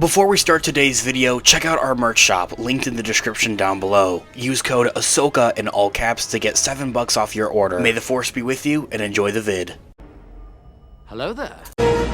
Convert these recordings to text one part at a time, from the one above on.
Before we start today's video, check out our merch shop, linked in the description down below. Use code Ahsoka in all caps to get $7 off your order. May the Force be with you, and enjoy the vid. Hello there.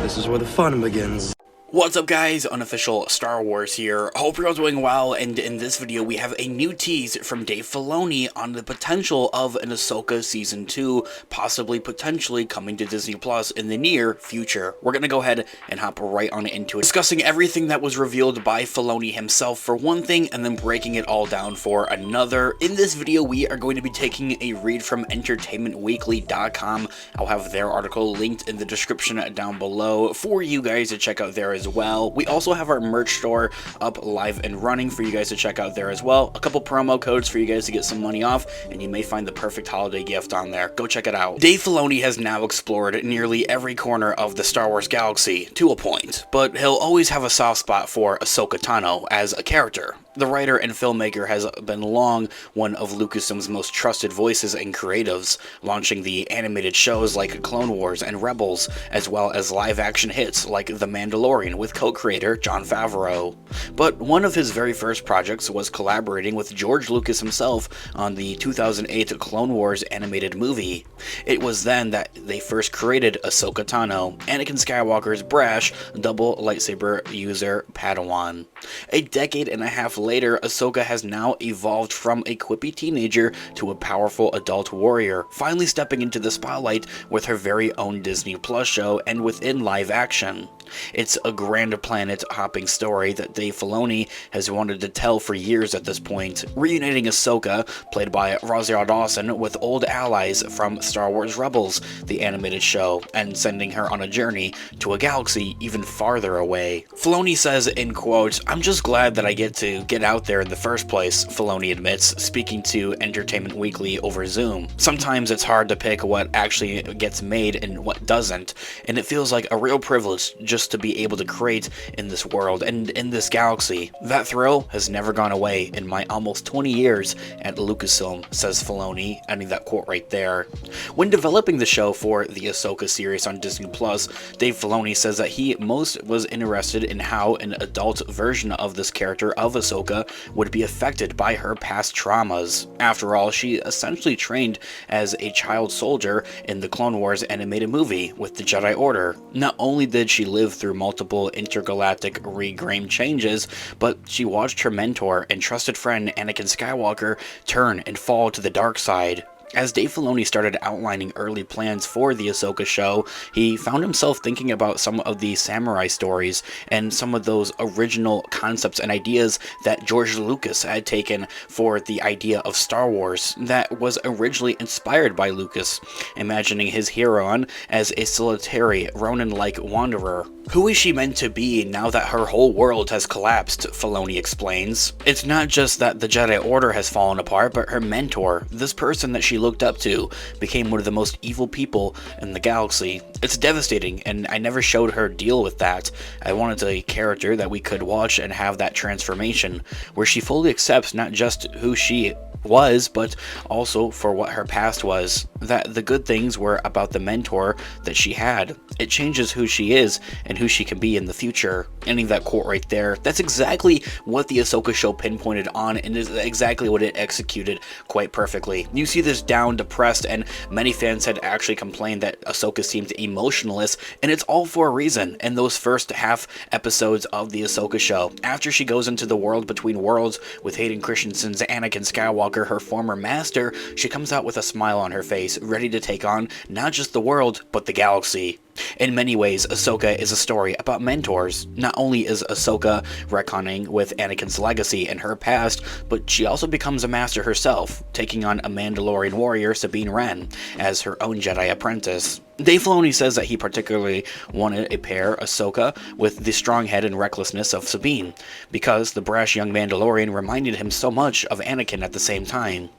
This is where the fun begins. What's up guys, Unofficial Star Wars here. Hope you're all doing well, and in this video we have a new tease from Dave Filoni on the potential of an Ahsoka Season 2, potentially coming to Disney Plus in the near future. We're gonna go ahead and hop right on into it, discussing everything that was revealed by Filoni himself for one thing, and then breaking it all down for another. In this video we are going to be taking a read from entertainmentweekly.com. I'll have their article linked in the description down below for you guys to check out there as well. We also have our merch store up live and running for you guys to check out there as well. A couple promo codes for you guys to get some money off, and you may find the perfect holiday gift on there. Go check it out. Dave Filoni has now explored nearly every corner of the Star Wars galaxy to a point, but he'll always have a soft spot for Ahsoka Tano as a character. The writer and filmmaker has been long one of Lucasfilm's most trusted voices and creatives, launching the animated shows like Clone Wars and Rebels, as well as live-action hits like The Mandalorian with co-creator Jon Favreau. But one of his very first projects was collaborating with George Lucas himself on the 2008 Clone Wars animated movie. It was then that they first created Ahsoka Tano, Anakin Skywalker's brash, double lightsaber user Padawan. A decade and a half later, Ahsoka has now evolved from a quippy teenager to a powerful adult warrior, finally stepping into the spotlight with her very own Disney Plus show and within live action. It's a grand planet-hopping story that Dave Filoni has wanted to tell for years at this point, reuniting Ahsoka, played by Rosario Dawson, with old allies from Star Wars Rebels, the animated show, and sending her on a journey to a galaxy even farther away. Filoni says, in quote, "I'm just glad that I get to get out there in the first place," Filoni admits, speaking to Entertainment Weekly over Zoom. "Sometimes it's hard to pick what actually gets made and what doesn't, and it feels like a real privilege just to be able to create in this world and in this galaxy. That thrill has never gone away in my almost 20 years at Lucasfilm," says Filoni, ending that quote right there. When developing the show for the Ahsoka series on Disney Plus, Dave Filoni says that he most was interested in how an adult version of this character of Ahsoka would be affected by her past traumas. After all, she essentially trained as a child soldier in the Clone Wars animated movie with the Jedi Order. Not only did she live through multiple intergalactic regram changes, but she watched her mentor and trusted friend Anakin Skywalker turn and fall to the dark side. As Dave Filoni started outlining early plans for the Ahsoka show, he found himself thinking about some of the samurai stories and some of those original concepts and ideas that George Lucas had taken for the idea of Star Wars that was originally inspired by Lucas, imagining his hero as a solitary, Ronin-like wanderer. "Who is she meant to be now that her whole world has collapsed?" Filoni explains. "It's not just that the Jedi Order has fallen apart, but her mentor, this person that she looked up to, became one of the most evil people in the galaxy. It's devastating, and I never showed her deal with that. I wanted a character that we could watch and have that transformation, where she fully accepts not just who she was, but also for what her past was. That the good things were about the mentor that she had. It changes who she is and who she can be in the future." Ending that quote right there. That's exactly what the Ahsoka show pinpointed on, and is exactly what it executed quite perfectly. You see this down, depressed, and many fans had actually complained that Ahsoka seemed emotionless, and it's all for a reason. In those first half episodes of the Ahsoka show, after she goes into the world between worlds with Hayden Christensen's Anakin Skywalker, her former master, she comes out with a smile on her face, ready to take on not just the world, but the galaxy. In many ways, Ahsoka is a story about mentors. Not only is Ahsoka retconning with Anakin's legacy and her past, but she also becomes a master herself, taking on a Mandalorian warrior, Sabine Wren, as her own Jedi apprentice. Dave Filoni says that he particularly wanted a pair Ahsoka with the strong head and recklessness of Sabine, because the brash young Mandalorian reminded him so much of Anakin at the same time.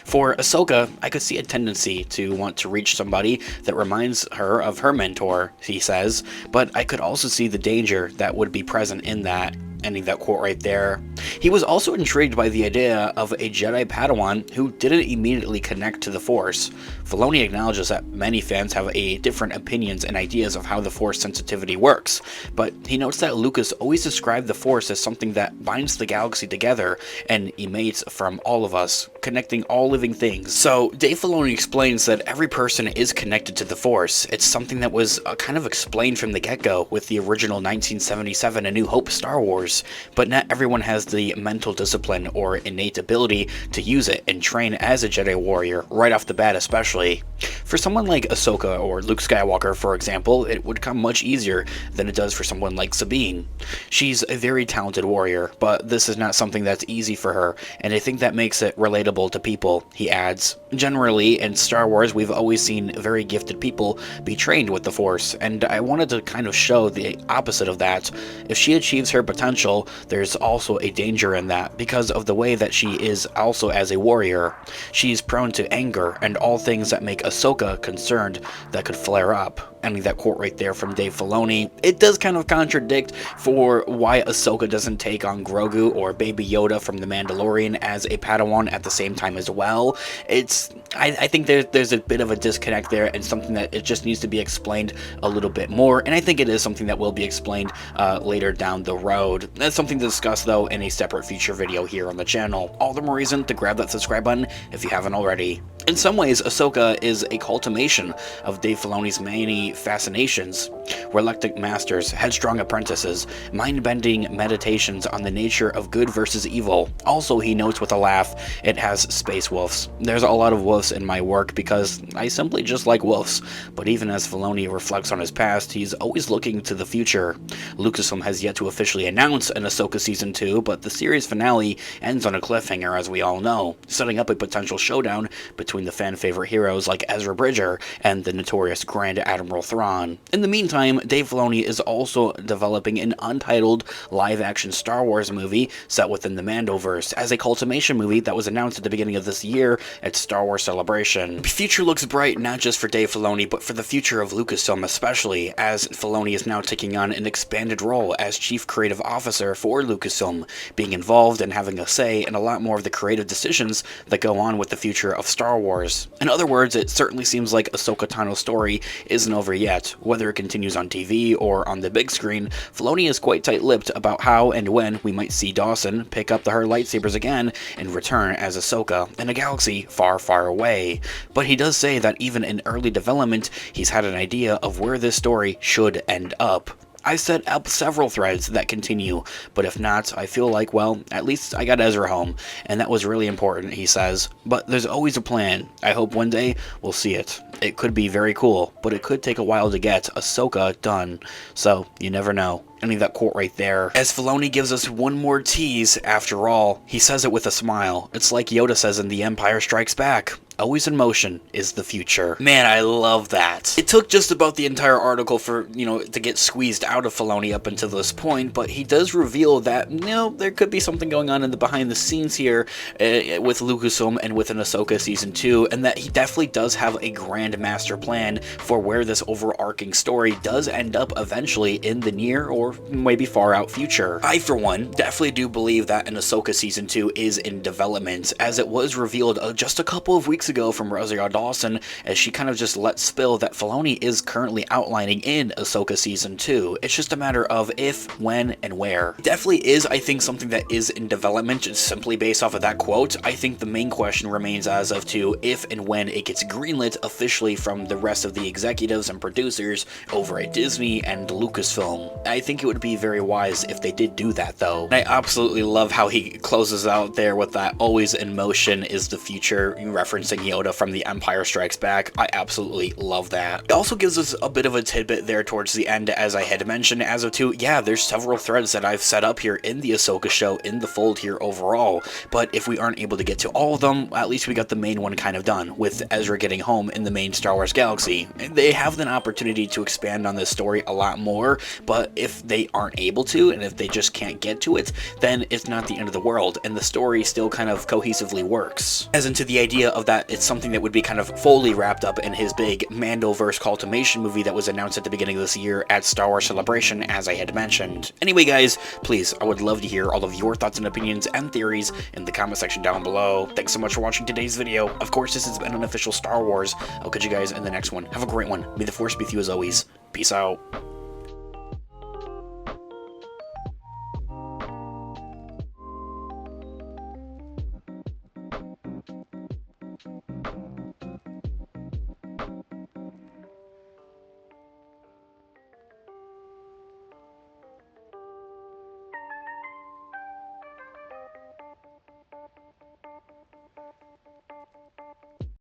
For Ahsoka, I could see a tendency to want to reach somebody that reminds her of her mentor, he says, but I could also see the danger that would be present in that. Ending that quote right there. He was also intrigued by the idea of a Jedi Padawan who didn't immediately connect to the Force. Filoni acknowledges that many fans have different opinions and ideas of how the Force sensitivity works, but he notes that Lucas always described the Force as something that binds the galaxy together and emanates from all of us, connecting all living things. So Dave Filoni explains that every person is connected to the Force. It's something that was kind of explained from the get-go with the original 1977 A New Hope Star Wars, but not everyone has the mental discipline or innate ability to use it and train as a Jedi warrior right off the bat especially. For someone like Ahsoka or Luke Skywalker, for example, it would come much easier than it does for someone like Sabine. She's a very talented warrior, but this is not something that's easy for her, and I think that makes it relatable to people, he adds. Generally, in Star Wars, we've always seen very gifted people be trained with the Force, and I wanted to kind of show the opposite of that. If she achieves her potential, there's also a danger in that, because of the way that she is also as a warrior. She's prone to anger and all things that make Ahsoka concerned that could flare up. Ending that quote right there from Dave Filoni. It does kind of contradict for why Ahsoka doesn't take on Grogu or Baby Yoda from The Mandalorian as a Padawan at the same time as well. I think there's a bit of a disconnect there, and something that it just needs to be explained a little bit more, and I think it is something that will be explained later down the road. That's something to discuss though in a separate future video here on the channel. All the more reason to grab that subscribe button if you haven't already. In some ways, Ahsoka is a culmination of Dave Filoni's many fascinations. Reluctant masters, headstrong apprentices, mind-bending meditations on the nature of good versus evil. Also, he notes with a laugh, it has space wolves. There's a lot of wolves in my work because I simply just like wolves, but even as Filoni reflects on his past, he's always looking to the future. Lucasfilm has yet to officially announce an Ahsoka Season 2, but the series finale ends on a cliffhanger, as we all know, setting up a potential showdown between the fan-favorite heroes like Ezra Bridger and the notorious Grand Admiral Thrawn. In the meantime, Dave Filoni is also developing an untitled live-action Star Wars movie set within the Mandoverse as a culmination movie that was announced at the beginning of this year at Star Wars Celebration. The future looks bright not just for Dave Filoni, but for the future of Lucasfilm especially, as Filoni is now taking on an expanded role as Chief Creative Officer for Lucasfilm, being involved and having a say in a lot more of the creative decisions that go on with the future of Star Wars. In other words, it certainly seems like Ahsoka Tano's story isn't over yet. Whether it continues on TV or on the big screen, Filoni is quite tight-lipped about how and when we might see Dawson pick up her lightsabers again and return as Ahsoka in a galaxy far, far away. But he does say that even in early development, he's had an idea of where this story should end up. I set up several threads that continue, but if not, I feel like, well, at least I got Ezra home, and that was really important, he says. But there's always a plan. I hope one day we'll see it. It could be very cool, but it could take a while to get Ahsoka done, so you never know. Ending that quote right there. As Filoni gives us one more tease, after all, he says it with a smile. It's like Yoda says in The Empire Strikes Back. Always in motion is the future. Man, I love that. It took just about the entire article for, to get squeezed out of Filoni up until this point, but he does reveal that, there could be something going on in the behind the scenes here with Lucasfilm and with an Ahsoka Season 2, and that he definitely does have a grand master plan for where this overarching story does end up eventually in the near or maybe far out future. I, for one, definitely do believe that an Ahsoka Season 2 is in development, as it was revealed just a couple of weeks ago from Rosario Dawson, as she kind of just let spill that Filoni is currently outlining in Ahsoka Season 2. It's just a matter of if, when, and where. It definitely is, I think, something that is in development just simply based off of that quote. I think the main question remains as of to if and when it gets greenlit officially from the rest of the executives and producers over at Disney and Lucasfilm. I think it would be very wise if they did do that, though. And I absolutely love how he closes out there with that always in motion is the future, referencing Yoda from The Empire Strikes Back. I absolutely love that. It also gives us a bit of a tidbit there towards the end, as I had mentioned, as of to, yeah, there's several threads that I've set up here in the Ahsoka show in the fold here overall, but if we aren't able to get to all of them, at least we got the main one kind of done, with Ezra getting home in the main Star Wars galaxy. They have an opportunity to expand on this story a lot more, but if they aren't able to, and if they just can't get to it, then it's not the end of the world, and the story still kind of cohesively works. As into the idea of that it's something that would be kind of fully wrapped up in his big Mandoverse culmination movie that was announced at the beginning of this year at Star Wars Celebration, as I had mentioned. Anyway guys, please, I would love to hear all of your thoughts and opinions and theories in the comment section down below. Thanks so much for watching today's video. Of course, this has been Unofficial Star Wars. I'll catch you guys in the next one. Have a great one. May the Force be with you as always. Peace out.